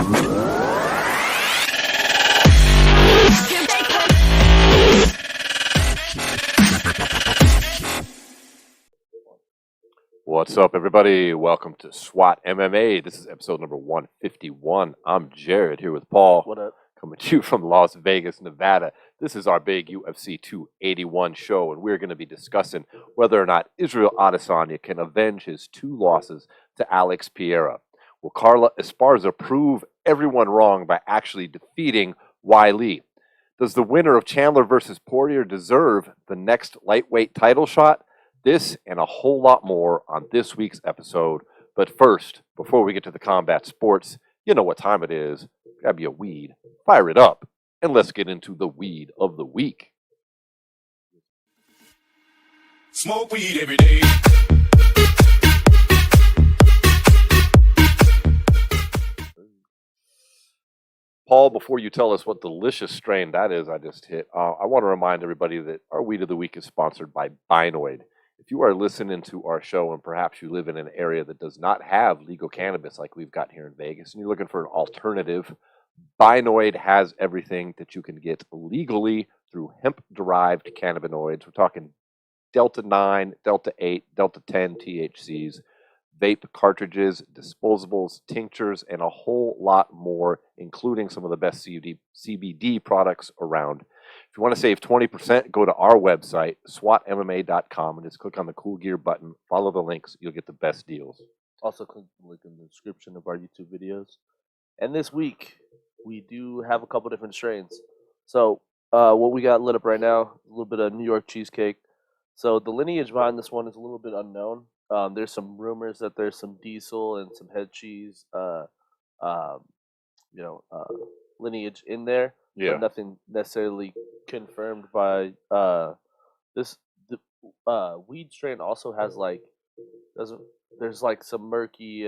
What's up, everybody? Welcome to SWAT MMA. This is episode number 151. I'm Jarrod here with Paul. What up? Coming to you from Las Vegas, Nevada. This is our big UFC 281 show, and we're going to be discussing whether or not Israel Adesanya can avenge his 2 losses to Alex Pereira. Will Carla Esparza prove everyone wrong by actually defeating Weili? Does the winner of Chandler versus Poirier deserve the next lightweight title shot? This and a whole lot more on this week's episode. But first, before we get to the combat sports, you know what time it is. Grab you a weed, fire it up, and let's get into the weed of the week. Smoke weed every day. Paul, before you tell us what delicious strain that is I just hit, I want to remind everybody that our weed of the week is sponsored by Binoid. If you are listening to our show and perhaps you live in an area that does not have legal cannabis like we've got here in Vegas and you're looking for an alternative, Binoid has everything that you can get legally through hemp-derived cannabinoids. We're talking Delta 9, Delta 8, Delta 10 THCs, vape cartridges, disposables, tinctures, and a whole lot more, including some of the best CBD products around. If you want to save 20%, go to our website, SWATMMA.com, and just click on the Cool Gear button. Follow the links. You'll get the best deals. Also, click the link in the description of our YouTube videos. And this week, we do have a couple different strains. So, what we got lit up right now, a little bit of New York cheesecake. So, the lineage behind this one is a little bit unknown. There's some rumors that there's some diesel and some head cheese, lineage in there. Yeah. But nothing necessarily confirmed by this. The weed strain also has there's some murky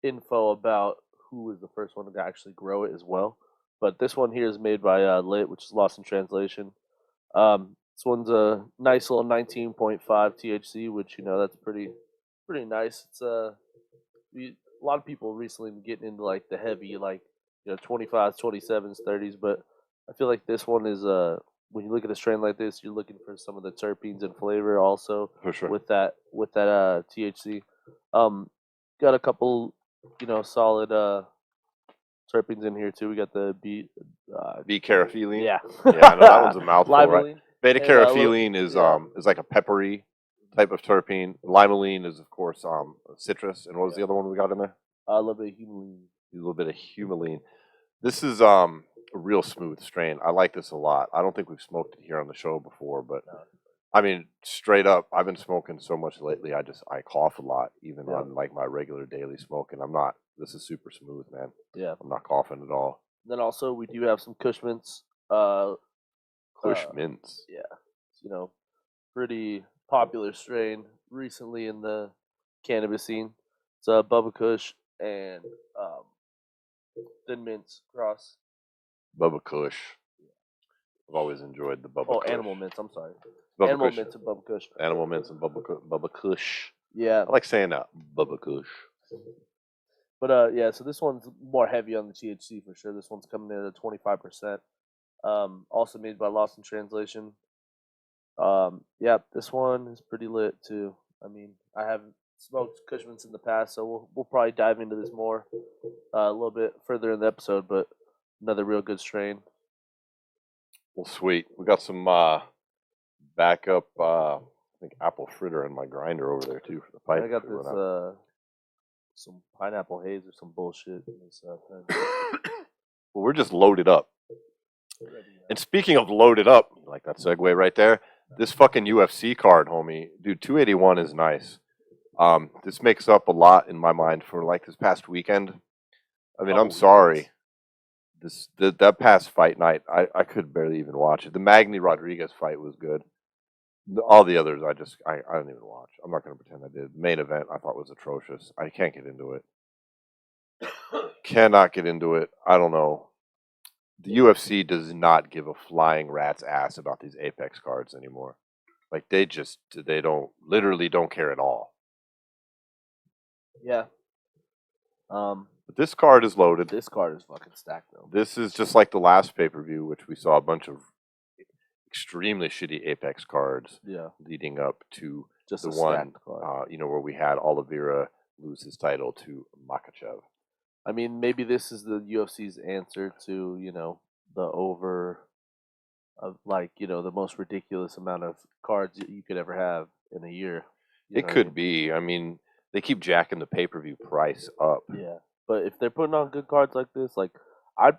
info about who was the first one to actually grow it as well. But this one here is made by Lit, which is lost in translation. This one's a nice little 19.5 THC, which that's pretty nice. It's a lot of people recently been getting into like the heavy 25s, 27s, 30s, but I feel like this one is when you look at a strain like this, you're looking for some of the terpenes and flavor also. For sure. With that THC. Got a couple solid terpenes in here too. We got the B-carotene. Yeah. Yeah, I know that one's a mouthful, right? Limonene. Beta-carotene is like a peppery type of terpene. Limonene is, of course, citrus. And what was the other one we got in there? A little bit of humulene. A little bit of humulene. This is a real smooth strain. I like this a lot. I don't think we've smoked it here on the show before, but I mean, straight up, I've been smoking so much lately. I cough a lot, even on like my regular daily smoking. This is super smooth, man. Yeah. I'm not coughing at all. Then also we do have some Kush Mints. Kush Mints. Yeah. Pretty popular strain recently in the cannabis scene. It's Bubba Kush and Thin Mints cross. Bubba Kush. I've always enjoyed the Bubba Kush. Animal Mints, I'm sorry. Bubba Animal Kush. Mints and Bubba Kush. Animal Mints and Bubba Kush. Yeah. I like saying that. Bubba Kush. But so this one's more heavy on the THC for sure. This one's coming in at 25%. Also made by Lost in Translation. This one is pretty lit too. I mean, I haven't smoked Kush Mints in the past, so we'll probably dive into this more a little bit further in the episode. But another real good strain. Well, sweet. We got some backup. I think apple fritter in my grinder over there too for the pipe. I got this some pineapple haze or some bullshit. Well, we're just loaded up. And speaking of loaded up, like that segue right there, this fucking UFC card, homie, dude, 281 is nice. This makes up a lot in my mind for like this past weekend. I mean, I'm sorry. That past fight night, I could barely even watch it. The Magny Rodriguez fight was good. All the others, I didn't even watch. I'm not going to pretend I did. The main event, I thought was atrocious. I can't get into it. Cannot get into it. I don't know. The UFC does not give a flying rat's ass about these Apex cards anymore. Like they literally don't care at all. Yeah. But this card is loaded. This card is fucking stacked though. This is just like the last pay-per-view, which we saw a bunch of extremely shitty Apex cards Yeah, leading up to just the a one, stacked card. where we had Oliveira lose his title to Makhachev. I mean, maybe this is the UFC's answer to the over of the most ridiculous amount of cards that you could ever have in a year. You It know what I could mean? be. I mean, they keep jacking the pay-per-view price up. Yeah, but if they're putting on good cards like this, like I'd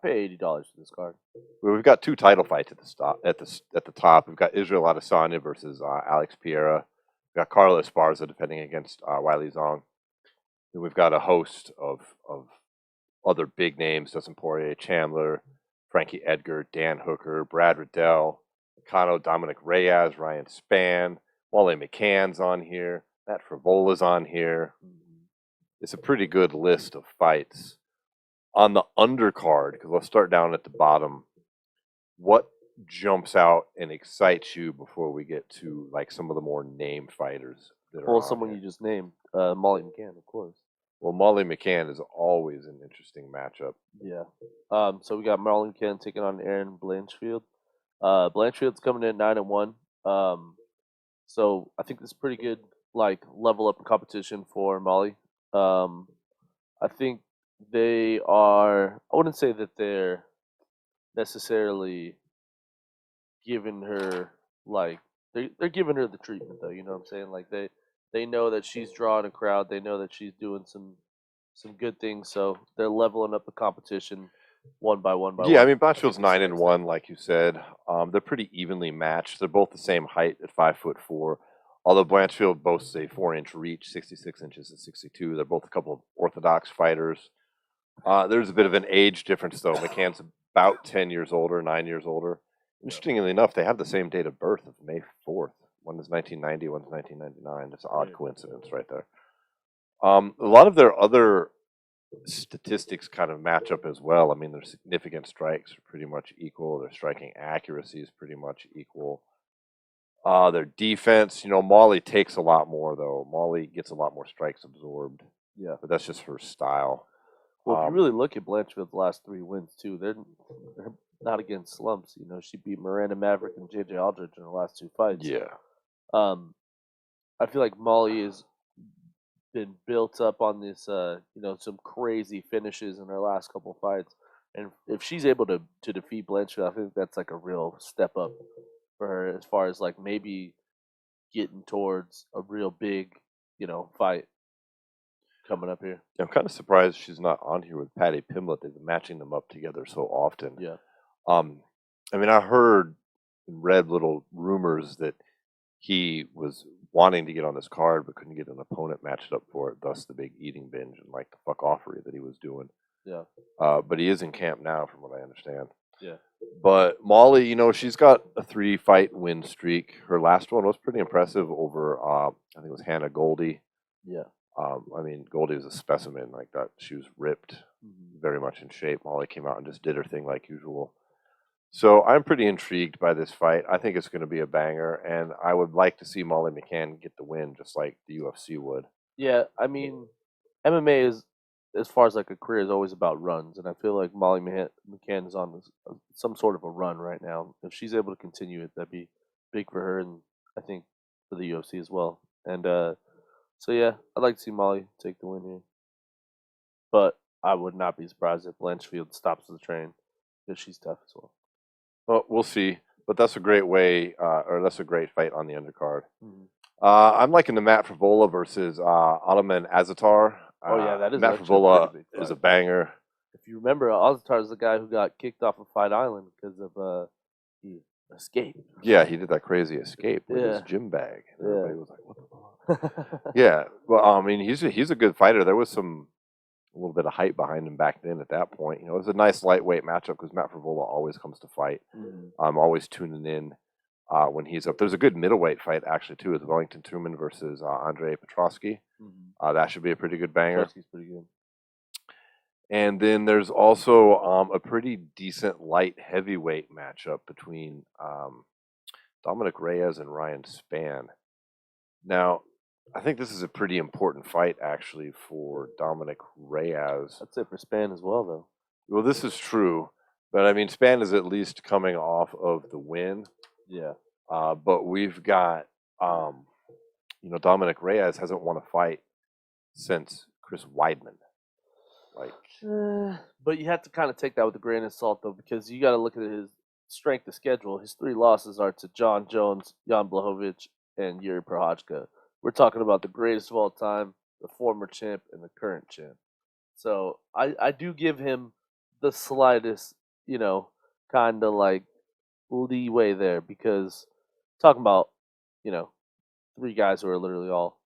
pay $80 for this card. Well, we've got two title fights at the top. We've got Israel Adesanya versus Alex Pereira. We've got Carla Esparza defending against Weili Zhang. Then we've got a host of other big names: Dustin Poirier, Chandler, Frankie Edgar, Dan Hooker, Brad Riddell, Kano, Dominic Reyes, Ryan Spann, Molly McCann's on here. Matt Frivola's on here. It's a pretty good list of fights. On the undercard, because let's start down at the bottom, what jumps out and excites you before we get to like some of the more named fighters that are Well, on someone here? you just named, Molly McCann, of course. Well, Molly McCann is always an interesting matchup. Yeah. So we got Molly McCann taking on Aaron Blanchfield. Blanchfield's coming in 9-1. So I think this is pretty good, like level up competition for Molly. I think they are. I wouldn't say that they're necessarily giving her like they're giving her the treatment though. You know what I'm saying? Like they know that she's drawing a crowd. They know that she's doing some good things. So they're leveling up the competition one by one by Yeah, I one. mean, Blanchfield's this is 9-1, like you said. They're pretty evenly matched. They're both the same height at 5'4". Although Blanchfield boasts a 4-inch reach, 66 inches to 62. They're both a couple of orthodox fighters. There's a bit of an age difference, though. McCann's about 10 years older, 9 years older. Interestingly enough, they have the same date of birth of May 4th. One is 1990, one's 1999. That's an odd coincidence right there. A lot of their other statistics kind of match up as well. I mean, their significant strikes are pretty much equal. Their striking accuracy is pretty much equal. Their defense, Molly takes a lot more, though. Molly gets a lot more strikes absorbed. Yeah. But that's just her style. Well, if you really look at Blanchfield's last 3 wins too, they're not against slumps. She beat Miranda Maverick and JJ Aldridge in the last 2 fights. Yeah. I feel like Molly has been built up on this, some crazy finishes in her last couple fights, and if she's able to defeat Blanchfield, I think that's like a real step up for her as far as like maybe getting towards a real big, fight coming up here. I'm kind of surprised she's not on here with Patty Pimblett. They've been matching them up together so often. Yeah. I mean, I heard and read little rumors that he was wanting to get on this card but couldn't get an opponent matched up for it, thus the big eating binge and like the fuck offery that he was doing. Yeah. But he is in camp now, from what I understand. Yeah. But Molly, she's got a 3-fight win streak. Her last one was pretty impressive over, I think it was Hannah Goldie. Yeah. I mean, Goldie was a specimen like that. She was ripped, very much in shape. Molly came out and just did her thing like usual. So I'm pretty intrigued by this fight. I think it's going to be a banger, and I would like to see Molly McCann get the win, just like the UFC would. Yeah, I mean, MMA is, as far as like a career, is always about runs, and I feel like Molly McCann is on some sort of a run right now. If she's able to continue it, that'd be big for her, and I think for the UFC as well. And so yeah, I'd like to see Molly take the win here, but I would not be surprised if Blanchfield stops the train because she's tough as well. Well, we'll see, but that's a great way, or that's a great fight on the undercard. I'm liking the Matt Frivola versus Ottoman Azatar. Oh yeah, that is Matt actually Frivola a pretty big is a fight. banger. If you remember, Azatar is the guy who got kicked off of Fight Island because of he escaped. Yeah, he did that crazy escape with his Yeah. gym bag. And Yeah. everybody was like, "What the fuck?" Yeah, well, I mean, he's a good fighter. There was a little bit of hype behind him back then. At that point, it was a nice lightweight matchup because Matt Frivola always comes to fight. I'm always tuning in when he's up. There's a good middleweight fight actually too, with Wellington Turman versus Andrei Petrosky. That should be a pretty good banger. Petrosky's pretty good. And then there's also a pretty decent light heavyweight matchup between Dominic Reyes and Ryan Spann. Now, I think this is a pretty important fight, actually, for Dominic Reyes. That's it for Spann as well, though. Well, this is true, but I mean, Spann is at least coming off of the win. Yeah. But we've got, Dominic Reyes hasn't won a fight since Chris Weidman. But you have to kind of take that with a grain of salt, though, because you got to look at his strength of schedule. His 3 losses are to John Jones, Jan Blachowicz, and Yuri Prochazka. We're talking about the greatest of all time, the former champ, and the current champ. So I do give him the slightest, kind of like leeway there, because talking about, 3 guys who are literally all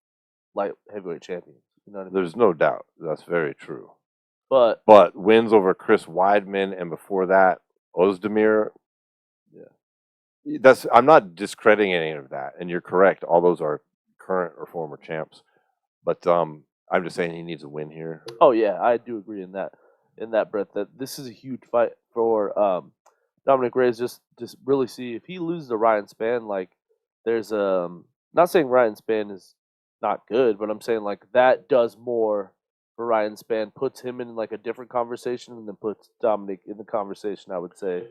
light heavyweight champions. You know what I mean? There's no doubt. That's very true. But wins over Chris Weidman and before that, Ozdemir. Yeah. I'm not discrediting any of that, and you're correct. All those are current or former champs. But I'm just saying he needs a win here. Oh yeah, I do agree in that breath that this is a huge fight for Dominic Reyes. Just really see if he loses to Ryan Spann, like there's not saying Ryan Spann is not good, but I'm saying like that does more for Ryan Spann, puts him in like a different conversation, and then puts Dominic in the conversation. I would say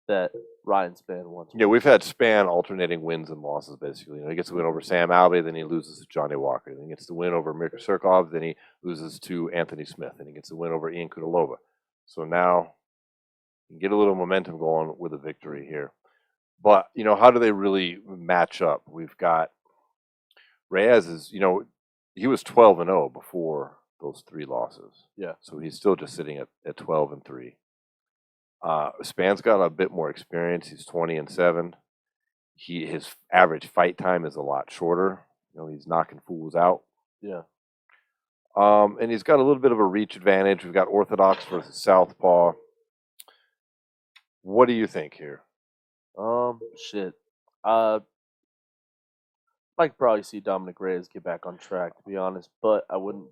that Ryan Spann wants. Yeah, we've had Spann alternating wins and losses, basically. He gets the win over Sam Alvey, then he loses to Johnny Walker. Then he gets the win over Mirko Surkov, then he loses to Anthony Smith, and he gets the win over Ian Kudalova. So now you get a little momentum going with a victory here. But, how do they really match up? We've got Reyes is, he was 12-0 before those 3 losses. Yeah. So he's still just sitting at 12-3. Spann's got a bit more experience. He's 20-7. His average fight time is a lot shorter. He's knocking fools out. Yeah. And he's got a little bit of a reach advantage. We've got orthodox versus southpaw. What do you think here? Shit. I'd like to probably see Dominic Reyes get back on track, to be honest, but I wouldn't.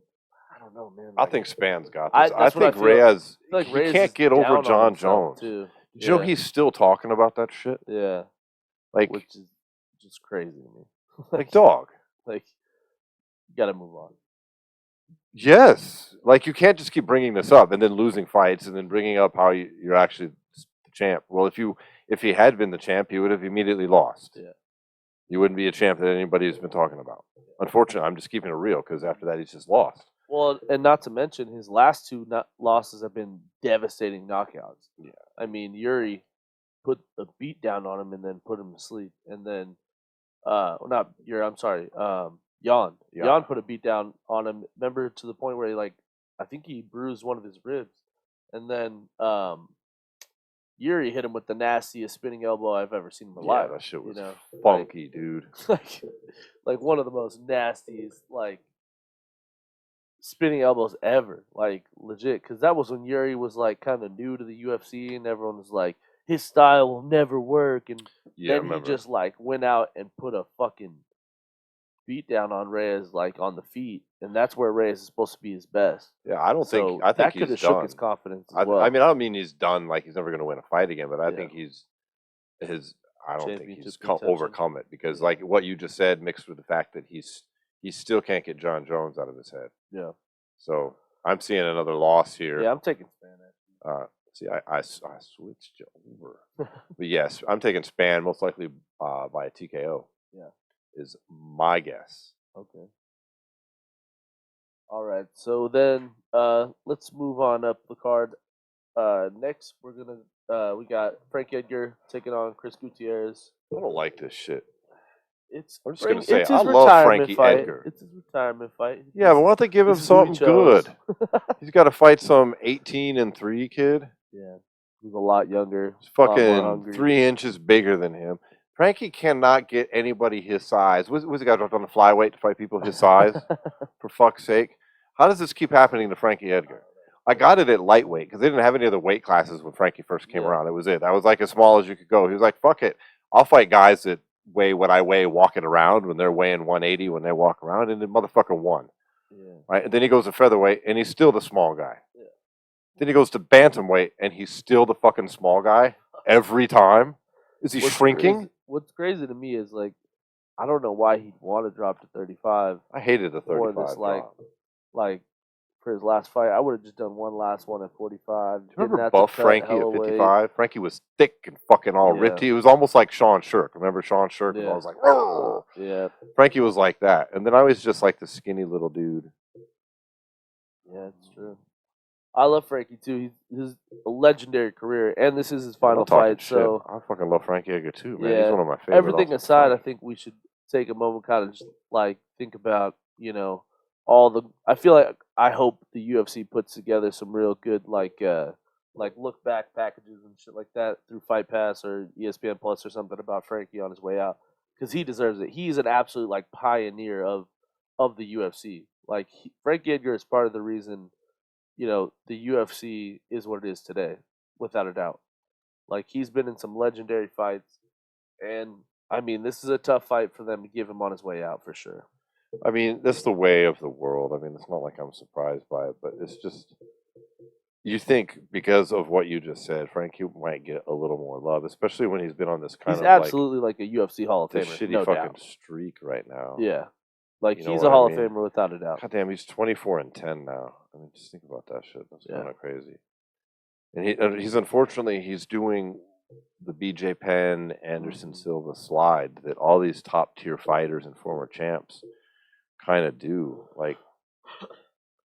I don't know, man. I think Spann's got this. I that's what I think feel. Reyes, Like he Reyes can't is get over down on John himself, Jones. too. Did you know he's still talking about that shit? Yeah. Like, Which is just crazy to me. like dog. Like, you got to move on. Yes. Like, you can't just keep bringing this up and then losing fights and then bringing up how you're actually the champ. Well, if he had been the champ, he would have immediately lost. Yeah. He wouldn't be a champ that anybody's been talking about. Unfortunately, I'm just keeping it real because after that, he's just lost. Well, and not to mention his last 2 losses have been devastating knockouts. Yeah. I mean, Yuri put a beat down on him and then put him to sleep. And then, not Yuri, I'm sorry, Jan. Yeah. Jan put a beat down on him. Remember, to the point where I think he bruised one of his ribs. And then Yuri hit him with the nastiest spinning elbow I've ever seen in my life. Yeah, that shit was you know? funky, dude. Like one of the most nastiest, spinning elbows ever, legit. Because that was when Yuri was kind of new to the UFC, and everyone was like, his style will never work. And then he just went out and put a fucking beat down on Reyes on the feet, and that's where Reyes is supposed to be his best. Yeah, I think that he's could have done. shook his confidence as well. I mean, I don't mean he's done, like he's never going to win a fight again, but I think I don't think he's overcome it because, like what you just said, mixed with the fact that he still can't get John Jones out of his head. Yeah. So I'm seeing another loss here. Yeah, I'm taking Spann. See, I switched you over, but yes, I'm taking Spann most likely by a TKO. Yeah, is my guess. Okay. All right. So then let's move on up the card. Next, we got Frank Edgar taking on Chris Gutierrez. I don't like this shit. I'm just going to say, I love Frankie Edgar. It's his retirement fight. Yeah, but why don't they give him something good? He's got to fight some 18-3 kid. Yeah, he's a lot younger. He's fucking 3 inches bigger than him. Frankie cannot get anybody his size. Was the guy dropped on the flyweight to fight people his size? For fuck's sake. How does this keep happening to Frankie Edgar? I got it at lightweight because they didn't have any other weight classes when Frankie first came around. It was it. That was like as small as you could go. He was like, fuck it. I'll fight guys that weigh what I weigh walking around when they're weighing 180 when they walk around, and the motherfucker won. Yeah. Right? And then he goes to featherweight, and he's still the small guy. Yeah. Then he goes to bantamweight, and he's still the fucking small guy every time. Is he shrinking? What's crazy to me is I don't know why he'd want to drop to 35 I hated the for 35 this drop. like for his last fight. I would have just done one last one at 45. Do you remember Didn't have Buff to cut Frankie hella at weight. 55? Frankie was thick and fucking all Yeah. ripped. He was almost like Sean Shirk. Remember Sean Shirk? Yeah. I was like, "Roar!" Yeah, Frankie was like that. And then I was just like the skinny little dude. yeah, it's true. I love Frankie too. He's a legendary career, and this is his I'm final not talking fight. shit. So I fucking love Frankie Edgar too, man. yeah, He's one of my favorite. everything awesome aside, I fighters. think we should take a moment, kind of just like think about all the. I feel like I hope the UFC puts together some real good like look back packages and shit like that through Fight Pass or ESPN Plus or something about Frankie on his way out, because he deserves it. He's an absolute like pioneer of the UFC. Like Frankie Edgar is part of the reason the UFC is what it is today, without a doubt. Like he's been in some legendary fights, and I mean, this is a tough fight for them to give him on his way out for sure. I mean, that's the way of the world. I mean, it's not like I'm surprised by it, but it's just you think because of what you just said, Frankie might get a little more love, especially when he's been on this kind He's of absolutely like a UFC Hall of this Famer, shitty no fucking doubt. streak right now. Yeah, like You know he's what a I Hall mean? of Famer without a doubt. God damn, he's 24-10 now. I mean, just think about that shit. That's Yeah. kind of crazy. And he's unfortunately he's doing the BJ Penn, Anderson Silva slide that all these top tier fighters and former champs kind of do. Like,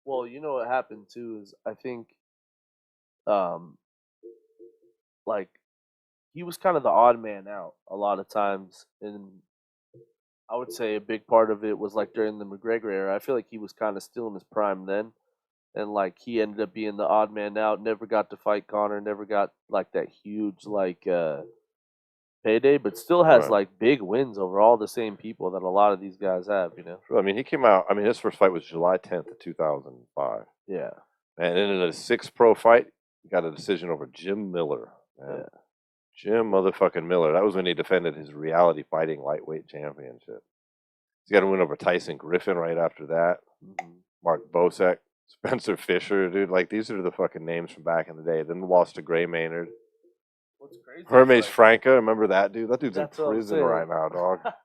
Well, you know what happened too is I think, like he was kind of the odd man out a lot of times, and I would say a big part of it was like during the McGregor era. I feel like he was kind of still in his prime then, and like he ended up being the odd man out. Never got to fight Conor. Never got like that huge payday, but still has Right. like big wins over all the same people that a lot of these guys have. I mean, he came out. I mean, his first fight was July 10th of 2005, Yeah. and in a 6 pro fight, he got a decision over Jim Miller. Man. Yeah. Jim motherfucking Miller. That was when he defended his reality fighting lightweight championship. He's got to win over Tyson Griffin right after that. Mark Bosek, Spencer Fisher, dude. Like, these are the fucking names from back in the day. Then lost to Gray Maynard. What's crazy? Hermes Franca, remember that dude? That dude's in That's what I'm prison saying. right now, dog. That's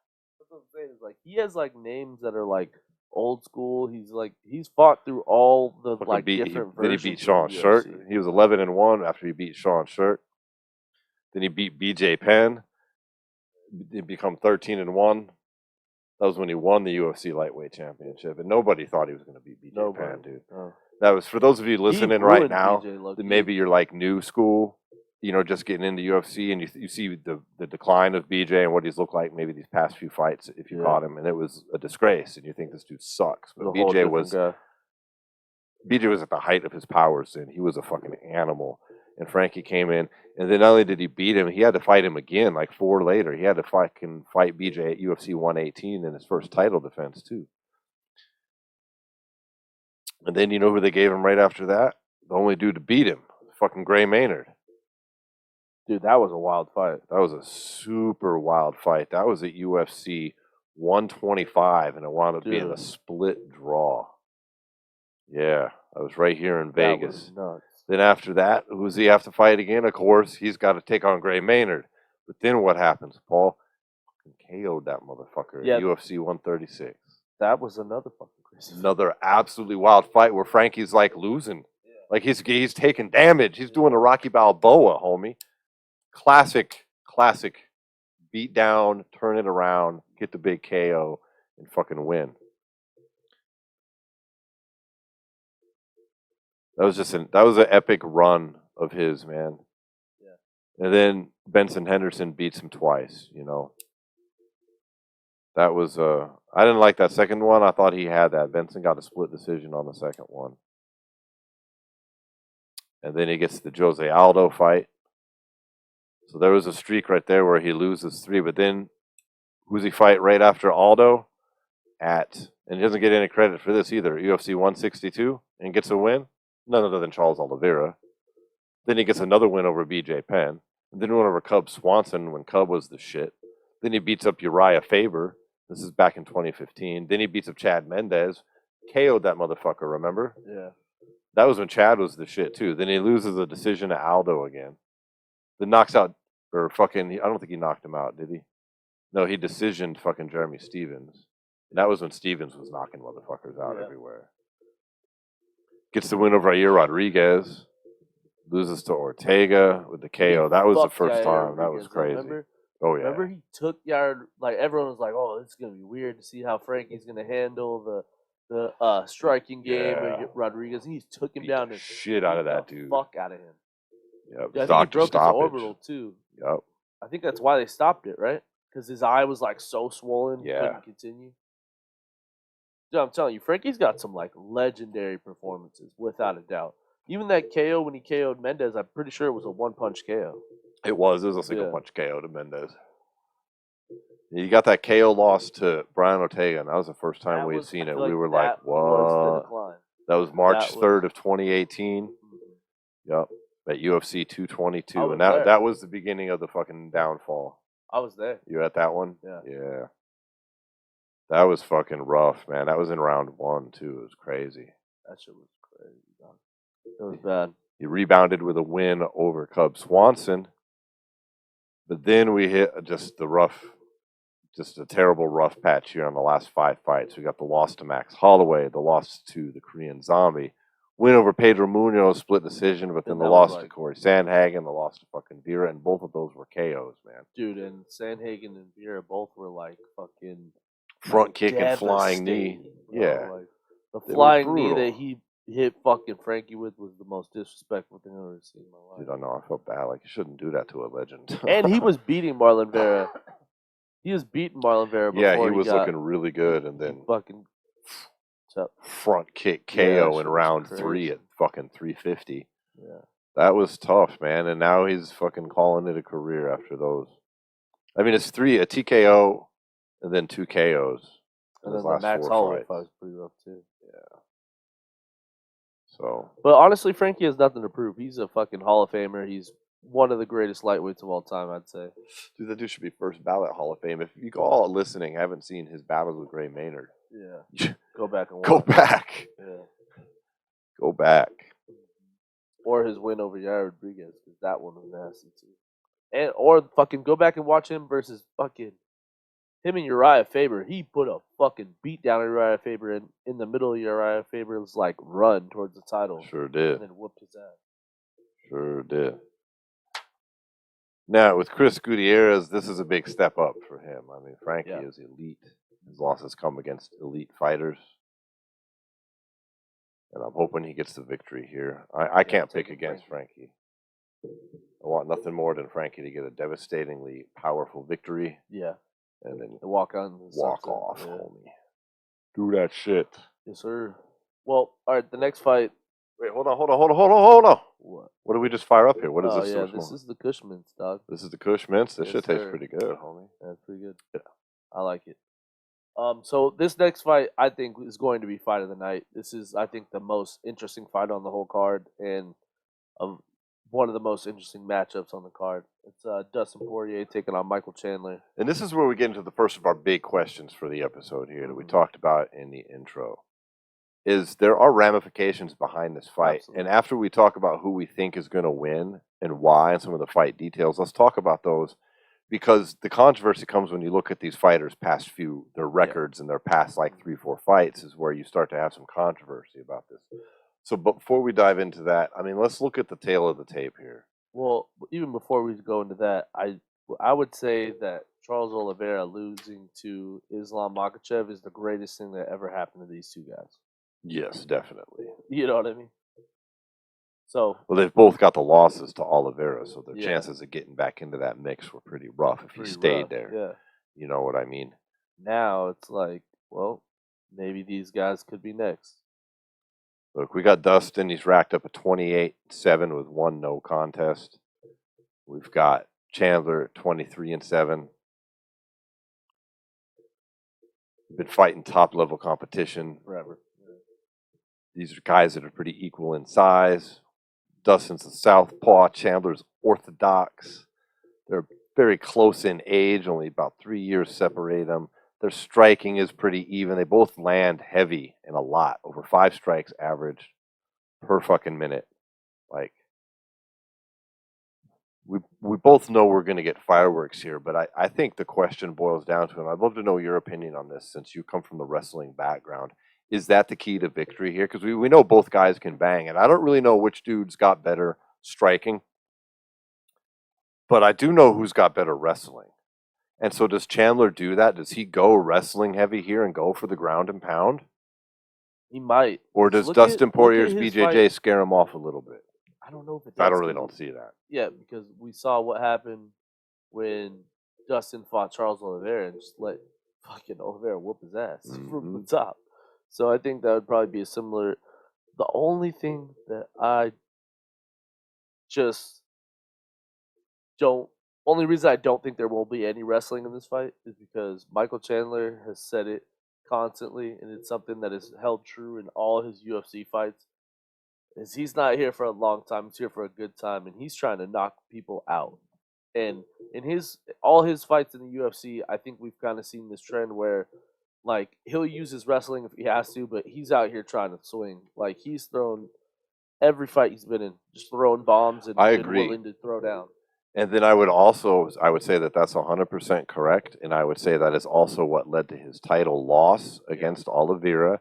what I'm saying. Is like he has like names that are like old school. He's fought through all the like different Then he versions. beat Sean of the Shirk. UFC. He was 11-1 after he beat Sean Shirk. Then he beat BJ Penn. He become 13-1. That was when he won the UFC lightweight championship, and nobody thought he was going to beat BJ Penn, dude. Oh. That was for those of you listening right now. That maybe you're like new school, just getting into UFC, and you see the decline of BJ and what he's looked like maybe these past few fights if you caught him, and it was a disgrace, and you think this dude sucks. But BJ was at the height of his powers, and he was a fucking animal. And Frankie came in, and then not only did he beat him, he had to fight him again like 4 later. He had to fight BJ at UFC 118 in his first title defense too. And then you know who they gave him right after that? The only dude to beat him, fucking Gray Maynard. Dude, that was a wild fight. That was a super wild fight. That was at UFC 125, and it wound up being a split draw. Yeah, I was right here in Vegas. That was nuts. Then after that, who does he have to fight again? Of course, he's got to take on Gray Maynard. But then what happens, Paul? KO'd that motherfucker at UFC 136. That was another fucking crazy. Another absolutely wild fight where Frankie's like losing. Yeah. Like he's taking damage. He's doing a Rocky Balboa, homie. Classic beat down, turn it around, get the big KO, and fucking win. That was an epic run of his, man. Yeah. And then Benson Henderson beats him twice, That was I didn't like that second one. I thought he had that. Benson got a split decision on the second one. And then he gets the Jose Aldo fight. So there was a streak right there where he loses 3, but then who's he fight right after Aldo? And he doesn't get any credit for this either. UFC 162 and gets a win. None other than Charles Oliveira. Then he gets another win over BJ Penn. And then one over Cub Swanson when Cub was the shit. Then he beats up Uriah Faber. This is back in 2015. Then he beats up Chad Mendez. KO'd that motherfucker, remember? Yeah. That was when Chad was the shit, too. Then he loses a decision to Aldo again. Then knocks out, I don't think he knocked him out, did he? No, he decisioned fucking Jeremy Stevens. And that was when Stevens was knocking motherfuckers out everywhere. Gets the win over Yair Rodriguez. Loses to Ortega with the KO. That was the first time. That was crazy. Remember? Oh, yeah. Remember he took Jarrod, like everyone was like, oh, this is going to be weird to see how Frankie's going to handle the striking game of Rodriguez. He took him down and shit out of that dude. Fuck out of him. Yep. Yeah, I think he broke his orbital too. Yep. I think that's why they stopped it, right? Because his eye was like so swollen, he couldn't continue. Dude, I'm telling you, Frankie's got some like legendary performances, without a doubt. Even that KO when he KO'd Mendez, I'm pretty sure it was a one-punch KO. It was a single punch KO to Mendez. You got that KO loss to Brian Ortega, and that was the first time we had seen it. We were like, what? That was March 3rd of 2018. Yep. At UFC 222. And that was the beginning of the fucking downfall. I was there. You were at that one? Yeah. Yeah. That was fucking rough, man. That was in round 1, too. It was crazy. That shit was crazy, dog. It was bad. He rebounded with a win over Cub Swanson. But then we hit just a terrible rough patch here on the last 5 fights. We got the loss to Max Holloway, the loss to the Korean Zombie, win over Pedro Munoz, split decision, but then the loss to Corey Sandhagen, the loss to fucking Vera, and both of those were KOs, man. Dude, and Sandhagen and Vera both were like fucking front kick and flying knee. Bro. Yeah. Like, the flying knee that he hit fucking Frankie with was the most disrespectful thing I've ever seen in my life. Dude, I know. I felt bad. Like, you shouldn't do that to a legend. And he was beating Marlon Vera. He was beating Marlon Vera before he was looking really good, and then fucking front kick KO in round 3 at fucking 350. Yeah. That was tough, man. And now he's fucking calling it a career after those. I mean, it's a TKO and then 2 KOs. And then the Max Holloway fight was pretty rough, too. Yeah. So. But honestly, Frankie has nothing to prove. He's a fucking Hall of Famer. He's one of the greatest lightweights of all time, I'd say. Dude, that dude should be first ballot Hall of Fame. If you all listening haven't seen his battles with Gray Maynard. Yeah. Go back and watch. Go back. Yeah. Go back. Or his win over Jarrod Rodriguez, because that one was nasty, too. Or fucking go back and watch him versus fucking him and Uriah Faber. He put a fucking beat down on Uriah Faber in the middle of Uriah Faber's like run towards the title. Sure did. And then whooped his ass. Sure did. Now, with Chris Gutierrez, this is a big step up for him. I mean, Frankie is elite. His losses come against elite fighters. And I'm hoping he gets the victory here. I can't pick against Frankie. I want nothing more than Frankie to get a devastatingly powerful victory. Yeah. And then walk off, homie. Do that shit. Yes, sir. Well, all right, the next fight. Wait, hold on. What did we just fire up here? What is this? Oh, yeah, this is the Kush Mints, dog. This is the Kush Mints? This shit tastes pretty good, homie. That's pretty good. Yeah. I like it. So this next fight, I think, is going to be fight of the night. This is, I think, the most interesting fight on the whole card, and one of the most interesting matchups on the card. It's Dustin Poirier taking on Michael Chandler. And this is where we get into the first of our big questions for the episode here that we talked about in the intro. Is there are ramifications behind this fight. Absolutely. And after we talk about who we think is going to win and why and some of the fight details, let's talk about those. Because the controversy comes when you look at these fighters' their records and their past like 3-4 fights is where you start to have some controversy about this. So before we dive into that, I mean, let's look at the tail of the tape here. Well, even before we go into that, I would say that Charles Oliveira losing to Islam Makhachev is the greatest thing that ever happened to these two guys. Yes, definitely. You know what I mean? So, well, they've both got the losses to Oliveira, so their chances of getting back into that mix were pretty rough if he stayed there. Yeah. You know what I mean? Now it's like, well, maybe these guys could be next. Look, we got Dustin. He's racked up a 28-7 with 1 no contest. We've got Chandler at 23-7. Been fighting top-level competition forever. Yeah. These are guys that are pretty equal in size. Dustin's a southpaw. Chandler's orthodox. They're very close in age. Only about 3 years separate them. Their striking is pretty even. They both land heavy and a lot. Over 5 strikes average per fucking minute. Like, we both know we're going to get fireworks here, but I think the question boils down to, and I'd love to know your opinion on this since you come from the wrestling background. Is that the key to victory here? Because we know both guys can bang, and I don't really know which dude's got better striking, but I do know who's got better wrestling. And so does Chandler do that? Does he go wrestling heavy here and go for the ground and pound? He might. Or does Look Dustin at Poirier's his BJJ fight. scare him off a little bit? I don't know if it I does. really 'cause don't see that. Yeah, because we saw what happened when Dustin fought Charles Oliveira and just let fucking Oliveira whoop his ass from the top. So I think that would probably be a similar. The only thing that I just only reason I don't think there will be any wrestling in this fight is because Michael Chandler has said it constantly, and it's something that is held true in all his UFC fights. Is he's not here for a long time; he's here for a good time, and he's trying to knock people out. And in all his fights in the UFC, I think we've kind of seen this trend where, like, he'll use his wrestling if he has to, but he's out here trying to swing. Like, he's thrown every fight he's been in, just throwing bombs and I been agree. willing to throw down. And then I would say that that's 100% correct, and I would say that is also what led to his title loss against Oliveira,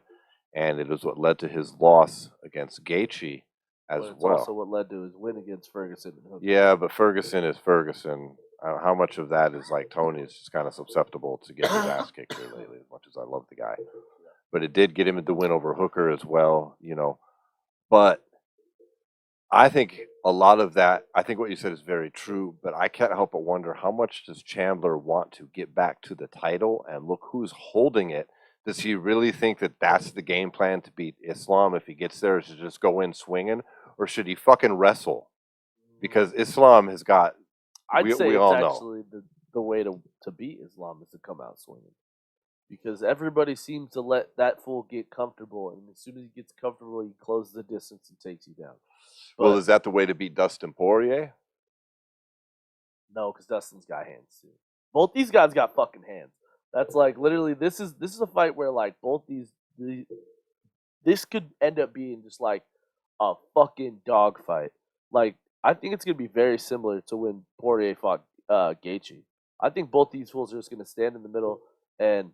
and it is what led to his loss against Gaethje as But it's well. also what led to his win against Ferguson. And Hooker. Yeah, but Ferguson is Ferguson. How much of that is like Tony is just kind of susceptible to getting his ass kicked here lately, as much as I love the guy. But it did get him the win over Hooker as well, you know. But I think a lot of that, I think what you said is very true, but I can't help but wonder how much does Chandler want to get back to the title, and look who's holding it. Does he really think that that's the game plan to beat Islam if he gets there, is to just go in swinging, or should he fucking wrestle? Because Islam has got, I'd say we it's all know. actually the way to beat Islam is to come out swinging. Because everybody seems to let that fool get comfortable, and as soon as he gets comfortable, he closes the distance and takes you down. Well, is that the way to beat Dustin Poirier? No, because Dustin's got hands too. Both these guys got fucking hands. That's like literally this is a fight where like both this could end up being just like a fucking dog fight. Like I think it's gonna be very similar to when Poirier fought Gaethje. I think both these fools are just gonna stand in the middle and